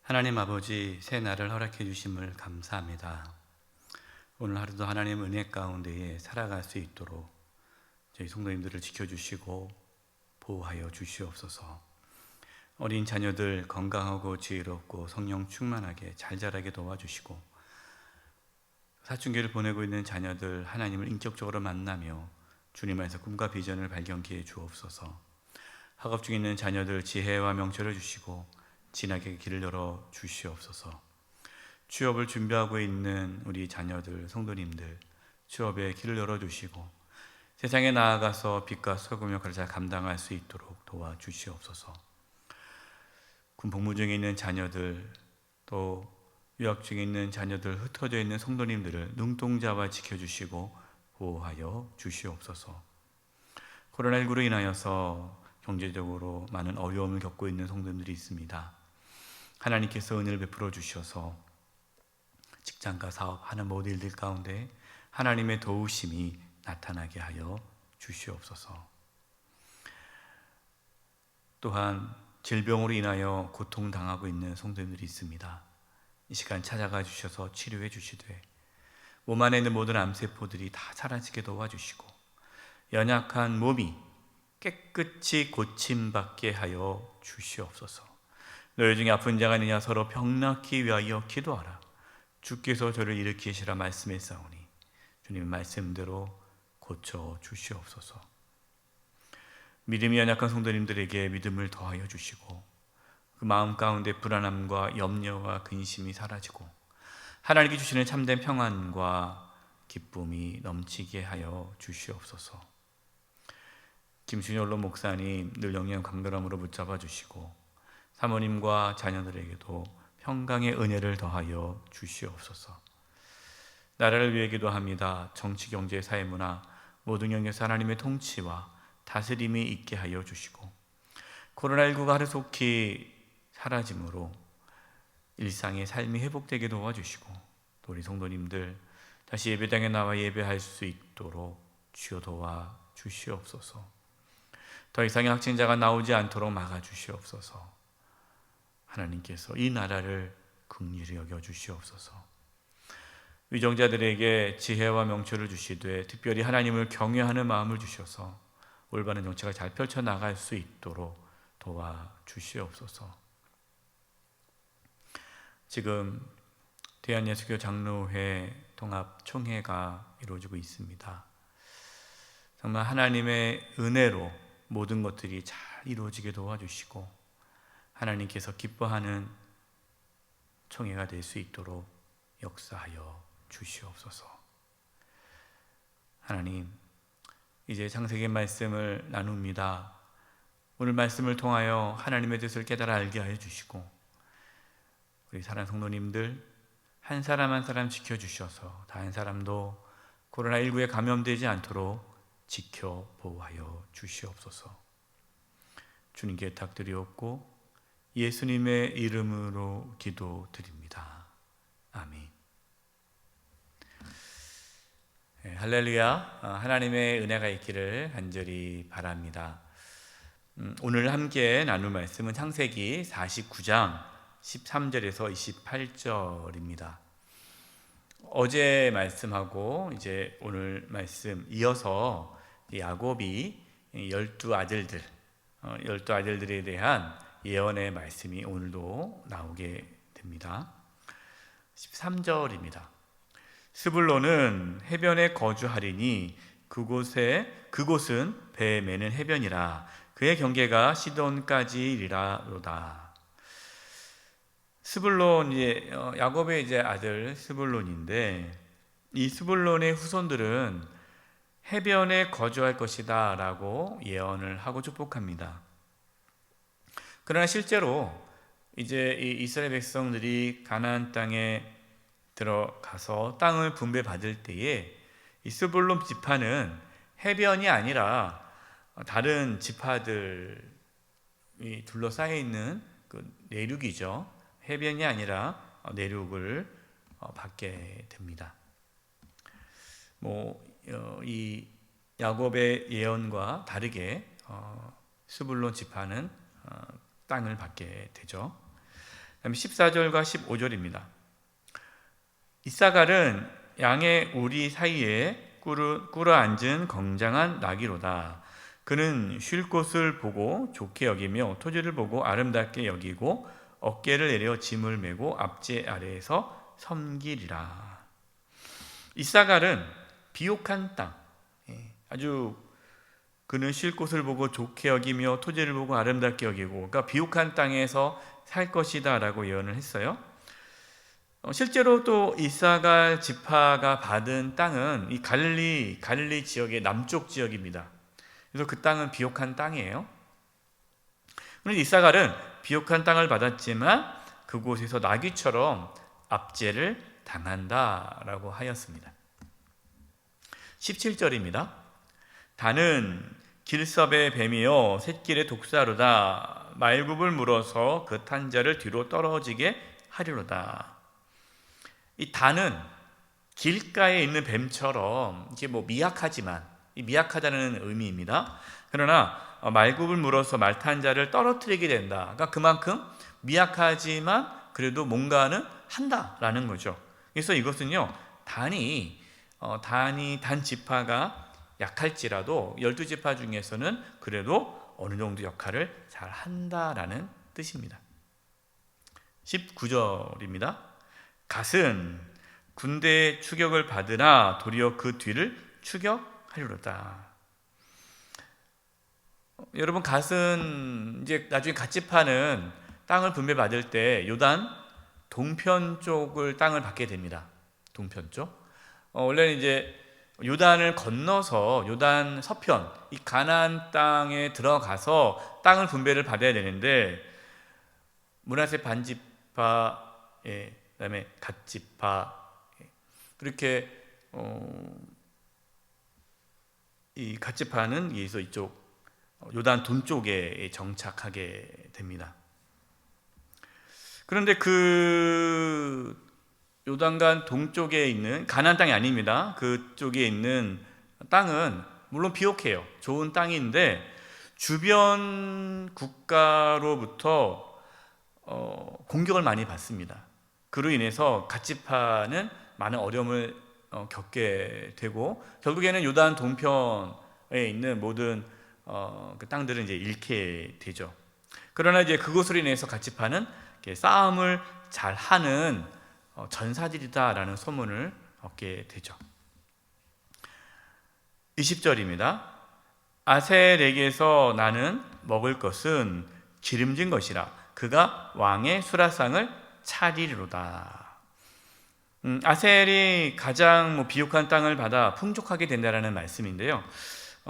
하나님 아버지, 새 날을 허락해 주심을 감사합니다. 오늘 하루도 하나님 은혜 가운데에 살아갈 수 있도록 저희 성도님들을 지켜주시고 보호하여 주시옵소서. 어린 자녀들 건강하고 지혜롭고 성령 충만하게 잘 자라게 도와주시고, 사춘기를 보내고 있는 자녀들 하나님을 인격적으로 만나며 주님 안에서 꿈과 비전을 발견케 해 주옵소서. 학업 중에 있는 자녀들 지혜와 명철을 주시고 진학의 길을 열어 주시옵소서. 취업을 준비하고 있는 우리 자녀들, 성도님들 취업의 길을 열어 주시고 세상에 나아가서 빛과 소금 역할을 잘 감당할 수 있도록 도와주시옵소서. 군 복무 중에 있는 자녀들, 또 유학 중에 있는 자녀들, 흩어져 있는 성도님들을 눈동자와 지켜주시고 보호하여 주시옵소서. 코로나19로 인하여서 경제적으로 많은 어려움을 겪고 있는 성도님들이 있습니다. 하나님께서 은혜를 베풀어 주셔서 직장과 사업하는 모든 일들 가운데 하나님의 도우심이 나타나게 하여 주시옵소서. 또한 질병으로 인하여 고통당하고 있는 성도님들이 있습니다. 이 시간 찾아가 주셔서 치료해 주시되 몸 안에 있는 모든 암세포들이 다 사라지게 도와주시고 연약한 몸이 깨끗이 고침받게 하여 주시옵소서. 너희 중에 아픈 자가 있느냐 서로 병낫기 위하여 기도하라. 주께서 저를 일으키시라 말씀했사오니 주님의 말씀대로 고쳐 주시옵소서. 믿음이 연약한 성도님들에게 믿음을 더하여 주시고 그 마음 가운데 불안함과 염려와 근심이 사라지고 하나님께 주시는 참된 평안과 기쁨이 넘치게 하여 주시옵소서. 김순열로 목사님 늘 영영 강렬함으로 붙잡아 주시고 사모님과 자녀들에게도 평강의 은혜를 더하여 주시옵소서. 나라를 위해 기도합니다. 정치, 경제, 사회, 문화 모든 영역에서 하나님의 통치와 다스림이 있게 하여 주시고 코로나19가 하루속히 사라짐으로 일상의 삶이 회복되게 도와주시고 또 우리 성도님들 다시 예배당에 나와 예배할 수 있도록 주여 도와 주시옵소서. 더 이상의 확진자가 나오지 않도록 막아주시옵소서. 하나님께서 이 나라를 긍휼히 여겨 주시옵소서. 위정자들에게 지혜와 명철을 주시되 특별히 하나님을 경외하는 마음을 주셔서 올바른 정책을 잘 펼쳐나갈 수 있도록 도와주시옵소서. 지금 대한예수교 장로회 통합총회가 이루어지고 있습니다. 정말 하나님의 은혜로 모든 것들이 잘 이루어지게 도와주시고 하나님께서 기뻐하는 총회가 될 수 있도록 역사하여 주시옵소서. 하나님, 이제 창세기 말씀을 나눕니다. 오늘 말씀을 통하여 하나님의 뜻을 깨달아 알게 하여 주시고 우리 사랑하는 성도님들 한 사람 한 사람 지켜주셔서 다른 사람도 코로나19에 감염되지 않도록 지켜 보호하여 주시옵소서. 주님께 부탁드리옵고 예수님의 이름으로 기도드립니다. 아멘. 할렐루야. 하나님의 은혜가 있기를 간절히 바랍니다. 오늘 함께 나눌 말씀은 창세기 49장 13절에서 28절입니다. 어제 말씀하고 이제 오늘 말씀 이어서 야곱이 12아들들에 대한 예언의 말씀이 오늘도 나오게 됩니다. 13절입니다. 스불론은 해변에 거주하리니 그곳은 배 매는 해변이라 그의 경계가 시돈까지리라로다. 스불론, 야곱의 아들 스불론인데 이 스불론의 후손들은 해변에 거주할 것이다 라고 예언을 하고 축복합니다. 그러나 실제로 이제 이 이스라엘 백성들이 가나안 땅에 들어가서 땅을 분배받을 때에 이 스불론 지파는 해변이 아니라 다른 지파들이 둘러싸여 있는 그 내륙이죠. 해변이 아니라 내륙을 받게 됩니다. 이 야곱의 예언과 다르게 스불론 지파는 땅을 받게 되죠. 그다음에 14절과 15절입니다. 이사갈은 양의 우리 사이에 꿇어 앉은 건장한 나귀로다. 그는 쉴 곳을 보고 좋게 여기며 토지를 보고 아름답게 여기고 어깨를 내려 짐을 메고 앞제 아래에서 섬기리라. 이사갈은 비옥한 땅, 아주 그는 쉴 곳을 보고 좋게 여기며 토지를 보고 아름답게 여기고, 그러니까 비옥한 땅에서 살 것이다 라고 예언을 했어요. 실제로 또 이사갈 지파가 받은 땅은 이 갈릴리 지역의 남쪽 지역입니다. 그래서 그 땅은 비옥한 땅이에요. 그런데 이사갈은 비옥한 땅을 받았지만 그곳에서 나귀처럼 압제를 당한다라고 하였습니다. 17절입니다. 단은 길섭의 뱀이여 샛길의 독사로다. 말굽을 물어서 그 탄 자를 뒤로 떨어지게 하리로다. 이 단은 길가에 있는 뱀처럼 이게 미약하지만, 미약하다는 의미입니다. 그러나 말굽을 물어서 말 탄 자를 떨어뜨리게 된다. 그러니까 그만큼 미약하지만 그래도 뭔가는 한다라는 거죠. 그래서 이것은요, 단 지파가 약할지라도 12지파 중에서는 그래도 어느 정도 역할을 잘 한다라는 뜻입니다. 19절입니다. 갓은 군대의 추격을 받으나 도리어 그 뒤를 추격하리로다. 여러분, 갓은 이제 나중에 갓지파는 땅을 분배받을 때 요단 동편 쪽을 땅을 받게 됩니다. 동편 쪽. 원래는 이제 요단을 건너서 요단 서편 이 가나안 땅에 들어가서 땅을 분배를 받아야 되는데, 므낫세 반지파, 그다음에 갓지파, 그렇게 이 갓지파는 여기서 이쪽 요단 동쪽에 정착하게 됩니다. 그런데 그 요단강 동쪽에 있는 가나안 땅이 아닙니다. 그쪽에 있는 땅은 물론 비옥해요. 좋은 땅인데 주변 국가로부터 공격을 많이 받습니다. 그로 인해서 갓지파는 많은 어려움을 겪게 되고 결국에는 요단 동편에 있는 모든 그 땅들은 이제 잃게 되죠. 그러나 이제 그것으로 인해서 갓지파는 싸움을 잘 하는 전사들이다라는 소문을 얻게 되죠. 20절입니다. 아셀에게서 나는 먹을 것은 기름진 것이라 그가 왕의 수라상을 차리리로다. 아셀이 가장 비옥한 땅을 받아 풍족하게 된다라는 말씀인데요.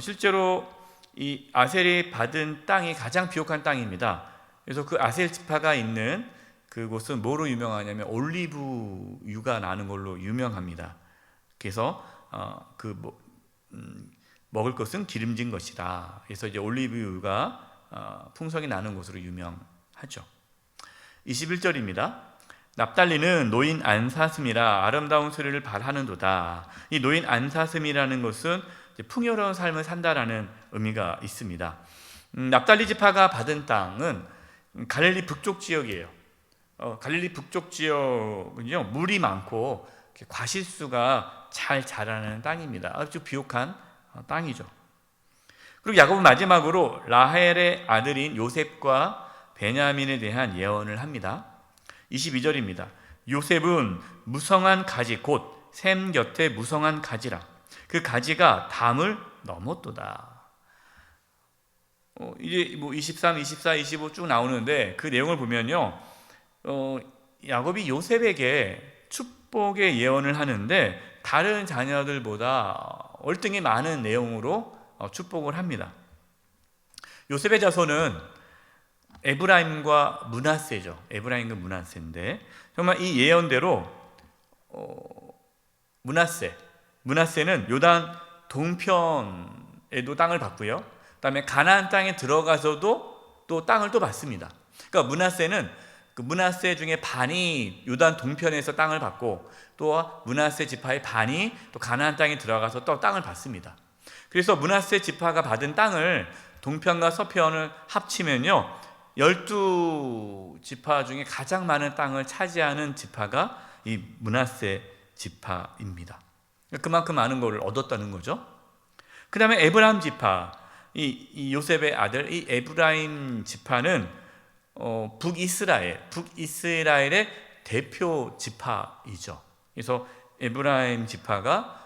실제로 이 아셀이 받은 땅이 가장 비옥한 땅입니다. 그래서 그 아셀 지파가 있는 그곳은 뭐로 유명하냐면 올리브유가 나는 걸로 유명합니다. 그래서 먹을 것은 기름진 것이다. 그래서 이제 올리브유가 풍성히 나는 곳으로 유명하죠. 21절입니다. 납달리는 노인 안사슴이라 아름다운 소리를 발하는도다. 이 노인 안사슴이라는 것은 풍요로운 삶을 산다라는 의미가 있습니다. 납달리 지파가 받은 땅은 갈릴리 북쪽 지역이에요. 갈릴리 북쪽 지역은요, 물이 많고 과실수가 잘 자라는 땅입니다. 아주 비옥한 땅이죠. 그리고 야곱은 마지막으로 라헬의 아들인 요셉과 베냐민에 대한 예언을 합니다. 22절입니다. 요셉은 무성한 가지 곧 샘 곁에 무성한 가지라. 그 가지가 담을 넘었도다. 이제 23, 24, 25 쭉 나오는데 그 내용을 보면요, 야곱이 요셉에게 축복의 예언을 하는데 다른 자녀들보다 월등히 많은 내용으로 축복을 합니다. 요셉의 자손은 에브라임과 므낫세죠. 에브라임과 므낫세인데 정말 이 예언대로 므낫세는 요단 동편에도 땅을 받고요. 그다음에 가나안 땅에 들어가서도 또 땅을 또 받습니다. 그러니까 므낫세는 그 므낫세 중에 반이 요단 동편에서 땅을 받고 또 므낫세 지파의 반이 또 가나안 땅에 들어가서 또 땅을 받습니다. 그래서 므낫세 지파가 받은 땅을 동편과 서편을 합치면요, 12지파 중에 가장 많은 땅을 차지하는 지파가 이 므낫세 지파입니다. 그만큼 많은 걸 얻었다는 거죠. 그 다음에 에브라임 지파, 이 요셉의 아들 이 에브라임 지파는 북이스라엘의 대표 지파이죠. 그래서 에브라임 지파가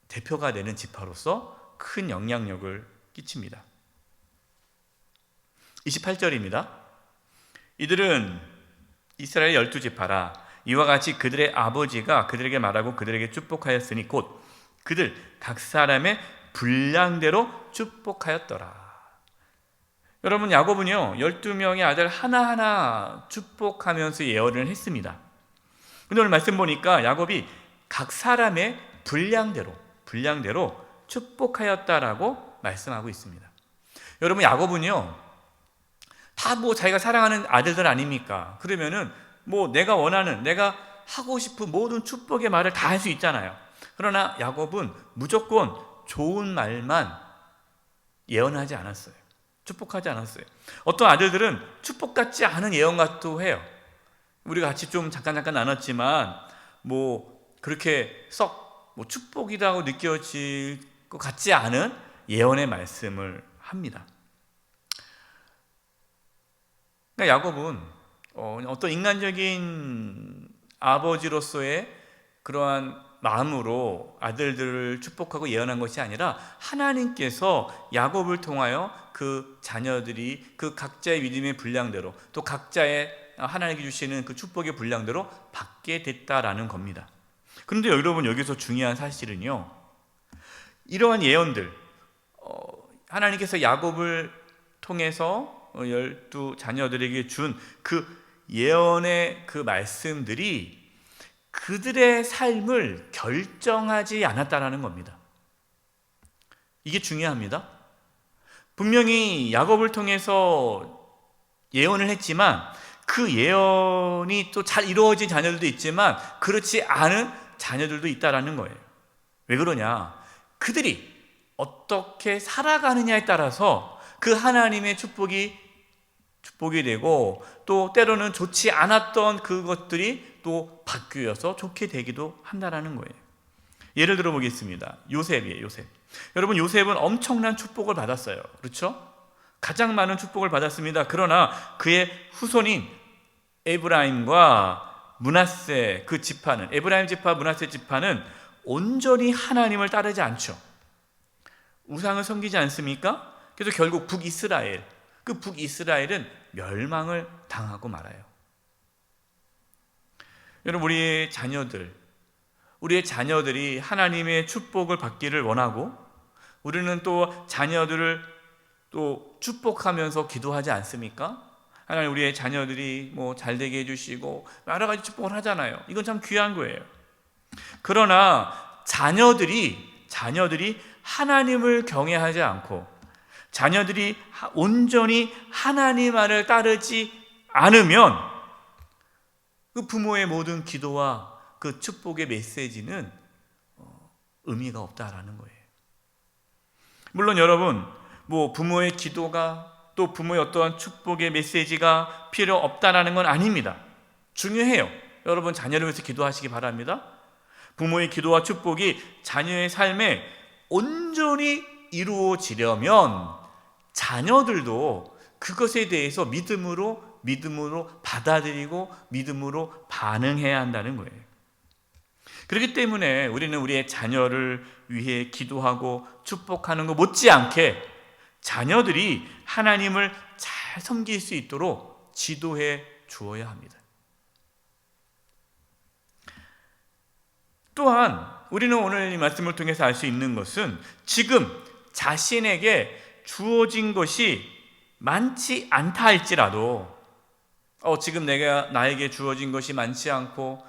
대표가 되는 지파로서 큰 영향력을 끼칩니다. 28절입니다. 이들은 이스라엘 12지파라. 이와 같이 그들의 아버지가 그들에게 말하고 그들에게 축복하였으니 곧 그들 각 사람의 분량대로 축복하였더라. 여러분, 야곱은요 12명의 아들 하나하나 축복하면서 예언을 했습니다. 근데 오늘 말씀 보니까 야곱이 각 사람의 분량대로 축복하였다라고 말씀하고 있습니다. 여러분, 야곱은요 다 자기가 사랑하는 아들들 아닙니까? 그러면은 내가 원하는, 내가 하고 싶은 모든 축복의 말을 다 할 수 있잖아요. 그러나 야곱은 무조건 좋은 말만 예언하지 않았어요. 축복하지 않았어요. 어떤 아들들은 축복 같지 않은 예언 같도 해요. 우리가 같이 좀 잠깐 나눴지만 그렇게 썩 축복이라고 느껴질 것 같지 않은 예언의 말씀을 합니다. 그러니까 야곱은 어떤 인간적인 아버지로서의 그러한 마음으로 아들들을 축복하고 예언한 것이 아니라 하나님께서 야곱을 통하여 그 자녀들이 그 각자의 믿음의 분량대로 또 각자의 하나님께 주시는 그 축복의 분량대로 받게 됐다라는 겁니다. 그런데 여러분, 여기서 중요한 사실은요, 이러한 예언들, 하나님께서 야곱을 통해서 12 자녀들에게 준 그 예언의 그 말씀들이 그들의 삶을 결정하지 않았다라는 겁니다. 이게 중요합니다. 분명히 야곱을 통해서 예언을 했지만 그 예언이 또 잘 이루어진 자녀들도 있지만 그렇지 않은 자녀들도 있다라는 거예요. 왜 그러냐? 그들이 어떻게 살아가느냐에 따라서 그 하나님의 축복이 되고 또 때로는 좋지 않았던 그것들이 또 바뀌어서 좋게 되기도 한다라는 거예요. 예를 들어 보겠습니다. 요셉이에요. 요셉. 여러분, 요셉은 엄청난 축복을 받았어요. 그렇죠? 가장 많은 축복을 받았습니다. 그러나 그의 후손인 에브라임과 므낫세 그 지파는, 에브라임 지파, 므낫세 지파는 온전히 하나님을 따르지 않죠. 우상을 섬기지 않습니까? 그래서 결국 그 북이스라엘은 멸망을 당하고 말아요. 여러분, 우리의 자녀들이 하나님의 축복을 받기를 원하고 우리는 또 자녀들을 또 축복하면서 기도하지 않습니까? 하나님, 우리의 자녀들이 잘 되게 해주시고 여러 가지 축복을 하잖아요. 이건 참 귀한 거예요. 그러나 자녀들이 하나님을 경외하지 않고 자녀들이 온전히 하나님만을 따르지 않으면 그 부모의 모든 기도와 그 축복의 메시지는 의미가 없다라는 거예요. 물론 여러분, 부모의 기도가 또 부모의 어떠한 축복의 메시지가 필요 없다라는 건 아닙니다. 중요해요. 여러분, 자녀를 위해서 기도하시기 바랍니다. 부모의 기도와 축복이 자녀의 삶에 온전히 이루어지려면 자녀들도 그것에 대해서 믿음으로 받아들이고 믿음으로 반응해야 한다는 거예요. 그렇기 때문에 우리는 우리의 자녀를 위해 기도하고 축복하는 것 못지않게 자녀들이 하나님을 잘 섬길 수 있도록 지도해 주어야 합니다. 또한 우리는 오늘 이 말씀을 통해서 알 수 있는 것은 지금 자신에게 주어진 것이 많지 않다 할지라도 지금 나에게 주어진 것이 많지 않고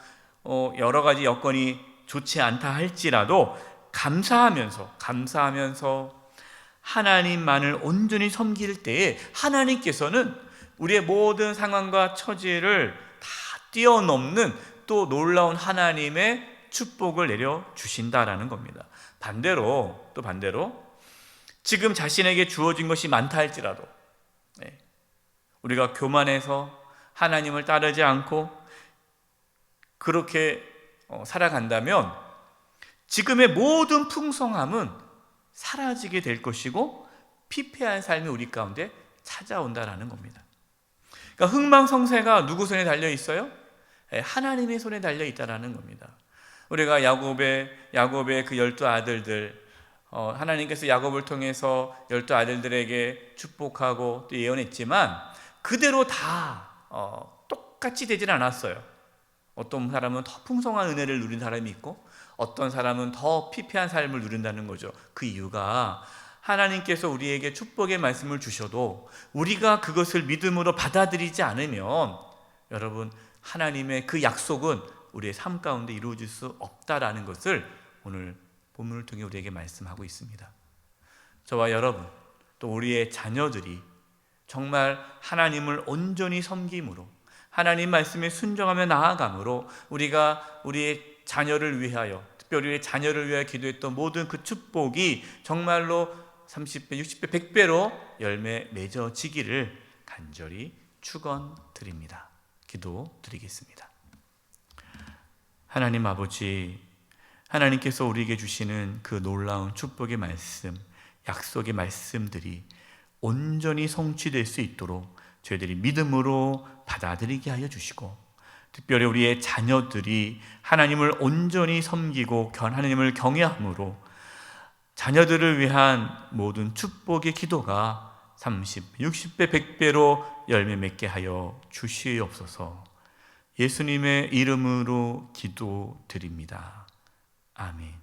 여러 가지 여건이 좋지 않다 할지라도 감사하면서 하나님만을 온전히 섬길 때에 하나님께서는 우리의 모든 상황과 처지를 다 뛰어넘는 또 놀라운 하나님의 축복을 내려주신다라는 겁니다. 반대로 지금 자신에게 주어진 것이 많다 할지라도 우리가 교만해서 하나님을 따르지 않고 그렇게 살아간다면 지금의 모든 풍성함은 사라지게 될 것이고 피폐한 삶이 우리 가운데 찾아온다라는 겁니다. 그러니까 흥망성쇠가 누구 손에 달려 있어요? 하나님의 손에 달려 있다라는 겁니다. 우리가 야곱의 그 12아들들, 하나님께서 야곱을 통해서 12아들들에게 축복하고 또 예언했지만 그대로 다 똑같이 되진 않았어요. 어떤 사람은 더 풍성한 은혜를 누린 사람이 있고 어떤 사람은 더 피폐한 삶을 누린다는 거죠. 그 이유가 하나님께서 우리에게 축복의 말씀을 주셔도 우리가 그것을 믿음으로 받아들이지 않으면 여러분, 하나님의 그 약속은 우리의 삶 가운데 이루어질 수 없다라는 것을 오늘 본문을 통해 우리에게 말씀하고 있습니다. 저와 여러분, 또 우리의 자녀들이 정말 하나님을 온전히 섬김으로 하나님 말씀에 순종하며 나아감으로 우리가 우리의 자녀를 위하여, 특별히 우리의 자녀를 위하여 기도했던 모든 그 축복이 정말로 30배, 60배, 100배로 열매 맺어지기를 간절히 축원드립니다. 기도드리겠습니다. 하나님 아버지, 하나님께서 우리에게 주시는 그 놀라운 축복의 말씀, 약속의 말씀들이 온전히 성취될 수 있도록 저희들이 믿음으로 받아들이게 하여 주시고, 특별히 우리의 자녀들이 하나님을 온전히 섬기고 하나님을 경외함으로 자녀들을 위한 모든 축복의 기도가 30, 60배, 100배로 열매 맺게 하여 주시옵소서. 예수님의 이름으로 기도드립니다. 아멘.